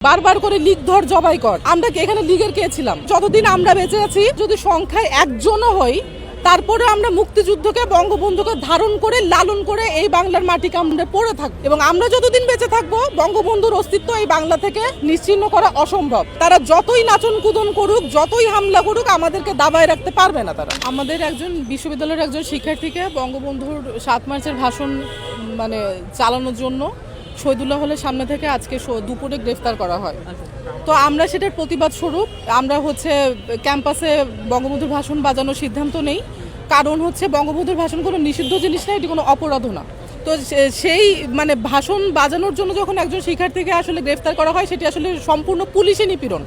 বারবার করে লীগ ধর জবাই কর। আমরা কি এখানে লীগের কে ছিলাম? যতদিন আমরা বেঁচে আছি, যদি সংখ্যায় একজনও হই, তারপরে আমরা মুক্তিযুদ্ধকে, বঙ্গবন্ধুকে ধারণ করে, লালন করে এই বাংলার মাটিকে আমরা পড়ে থাকবো। এবং আমরা যতদিন বেঁচে থাকবো, বঙ্গবন্ধুর অস্তিত্ব এই বাংলা থেকে নিশ্চিহ্ন করা অসম্ভব। তারা যতই নাচন কুদন করুক, যতই হামলা করুক, আমাদেরকে দাবায় রাখতে পারবে না তারা। আমাদের একজন বিশ্ববিদ্যালয়ের একজন শিক্ষার্থীকে বঙ্গবন্ধুর 7 মার্চের ভাষণ চালানোর জন্য শহীদুল্লাহ হলের সামনে থেকে আজকে দুপুরে গ্রেফতার করা হয়। তো আমরা সেটার প্রতিবাদ স্বরূপ আমরা ক্যাম্পাসে বঙ্গবন্ধুর ভাষণ বাজানোর সিদ্ধান্ত নেই। কারণ বঙ্গবন্ধুর ভাষণ কোনো নিষিদ্ধ জিনিস না, এটি কোনো অপরাধও না। তো সেই ভাষণ বাজানোর জন্য যখন একজন শিক্ষার্থীকে গ্রেফতার করা হয়, সেটি সম্পূর্ণ পুলিশি নিপীড়ন।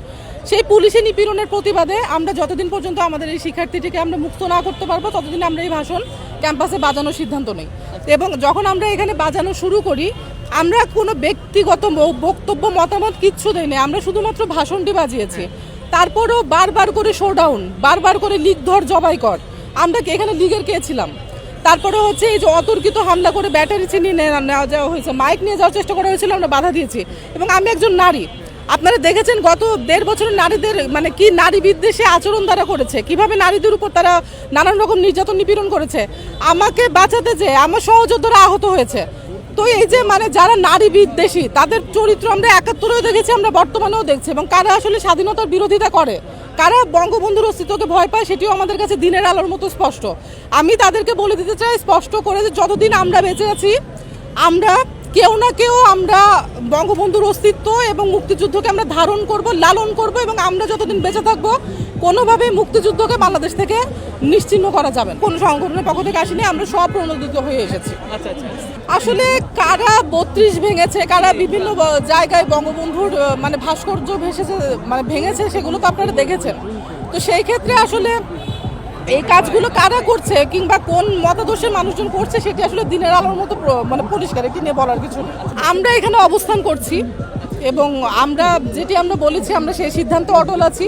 সেই পুলিশি নিপীড়নের প্রতিবাদে আমরা যতদিন পর্যন্ত আমাদের এই শিক্ষার্থীটিকে আমরা মুক্ত না করতে পারবো, ততদিন আমরা এই ভাষণ ক্যাম্পাসে বাজানোর সিদ্ধান্ত নেই। এবং যখন আমরা এখানে বাজানো শুরু করি, আমরা কোনো ব্যক্তিগত বক্তব্য, মতামত কিচ্ছু দেইনি। আমরা শুধুমাত্র ভাষণটি বাজিয়েছি। তারপরেও বারবার করে শোডাউন, বারবার করে লীগ ধর জবাই কর। আমরা কি এখানে লীগের কে ছিলাম? তারপরে এই যে অতর্কিত হামলা করে ব্যাটারি ছিনিয়ে নেওয়া যাওয়া হয়েছে, মাইক নিয়ে যাওয়ার চেষ্টা করা হয়েছিল, আমরা বাধা দিয়েছি। এবং আমি একজন নারী, আপনারা দেখেছেন গত 1.5 বছরের নারীদের কি নারী বিদ্বেষী আচরণ তারা করেছে, কিভাবে নারীদের উপর তারা নানান রকম নির্যাতন নিপীড়ন করেছে। আমাকে বাঁচাতে যে আমার সহযোদ্ধারা আহত হয়েছে। তো এই যে যারা নারী বিদ্বেষী, তাদের চরিত্র আমরা 71-এও দেখেছি, আমরা বর্তমানেও দেখছি। এবং কারা স্বাধীনতার বিরোধিতা করে, কারা বঙ্গবন্ধুর অস্তিত্বকে ভয় পায়, সেটিও আমাদের কাছে দিনের আলোর মতো স্পষ্ট। আমি তাদেরকে বলে দিতে চাই স্পষ্ট করে যে যতদিন আমরা বেঁচে আছি, আমরা কেউ না কেউ আমরা বঙ্গবন্ধুর অস্তিত্ব এবং মুক্তিযুদ্ধকে আমরা ধারণ করব, লালন করব। এবং আমরা যতদিন বেঁচে থাকবো, কোনোভাবে মুক্তিযুদ্ধকে বাংলাদেশ থেকে নিশ্চিহ্ন করা যাবে। কোনো সংগঠনের পক্ষ থেকে আসেনি, আমরা সব প্রণোদিত হয়ে এসেছি। আসলে কারা 32 ভেঙেছে, কারা বিভিন্ন জায়গায় বঙ্গবন্ধুর ভাস্কর্য ভেঙেছে, সেগুলো তো আপনারা দেখেছেন। তো সেই ক্ষেত্রে এই কাজগুলো কারা করছে কিংবা কোন মতাদর্শের মানুষজন করছে, সেটি দিনের আলোর মতো পরিষ্কার, এটি নিয়ে বলার কিছু নেই। আমরা এখানে অবস্থান করছি এবং আমরা বলেছি, আমরা সেই সিদ্ধান্তে অটল আছি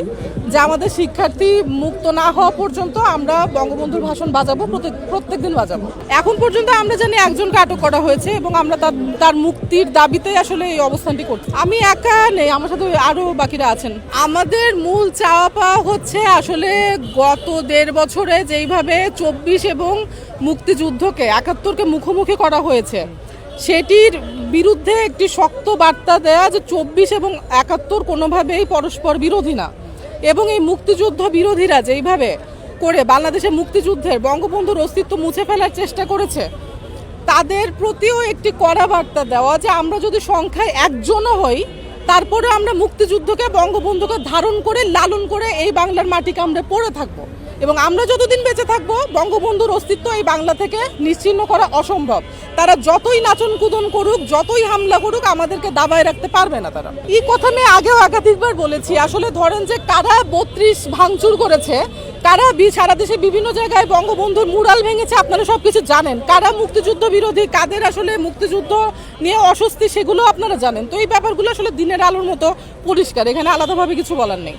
যে আমাদের শিক্ষার্থী মুক্ত না হওয়া পর্যন্ত আমরা বঙ্গবন্ধুর ভাষণ বাজাবো, প্রত্যেক দিন বাজাবো। এখন পর্যন্ত আমরা জানি একজনকে আটক করা হয়েছে এবং আমরা তার মুক্তির দাবিতে এই অবস্থানটি করছি। আমি একা নেই, আমার সাথে আরও বাকিরা আছেন। আমাদের মূল চাওয়া পাওয়া গত 1.5 বছরে যেইভাবে 24 এবং মুক্তিযুদ্ধকে, 71কে মুখোমুখি করা হয়েছে, সেটির বিরুদ্ধে একটি শক্ত বার্তা দেয়া যে 24 এবং 71 কোনোভাবেই পরস্পর বিরোধী না। এবং এই মুক্তিযুদ্ধ বিরোধীরা যেইভাবে করে বাংলাদেশের মুক্তিযুদ্ধের, বঙ্গবন্ধুর অস্তিত্ব মুছে ফেলার চেষ্টা করেছে, তাদের প্রতিও একটি কড়া বার্তা দেওয়া যে আমরা যদি সংখ্যায় একজনও হই, তারপরে আমরা মুক্তিযুদ্ধকে, বঙ্গবন্ধুকে ধারণ করে, লালন করে এই বাংলার মাটিকে আমরা পড়ে থাকবো। এবং আমরা যতদিন বেঁচে থাকবো, বঙ্গবন্ধুর অস্তিত্ব এই বাংলা থেকে নিশ্চিহ্ন করা অসম্ভব। তারা যতই নাচন কুদন করুক, যতই হামলা করুক, আমাদেরকে দাবায় রাখতে পারবে না তারা। এই কথা আমি আগেও একাধিকবার বলেছি। ধরেন যে কারা 32 ভাঙচুর করেছে, কারা সারা দেশে বিভিন্ন জায়গায় বঙ্গবন্ধুর মুরাল ভেঙেছে, আপনারা সবকিছু জানেন। কারা মুক্তিযুদ্ধ বিরোধী, কাদের মুক্তিযুদ্ধ নিয়ে অস্বস্তি, সেগুলো আপনারা জানেন। তো এই ব্যাপারগুলো দিনের আলোর মতো পরিষ্কার, এখানে আলাদাভাবে কিছু বলার নেই।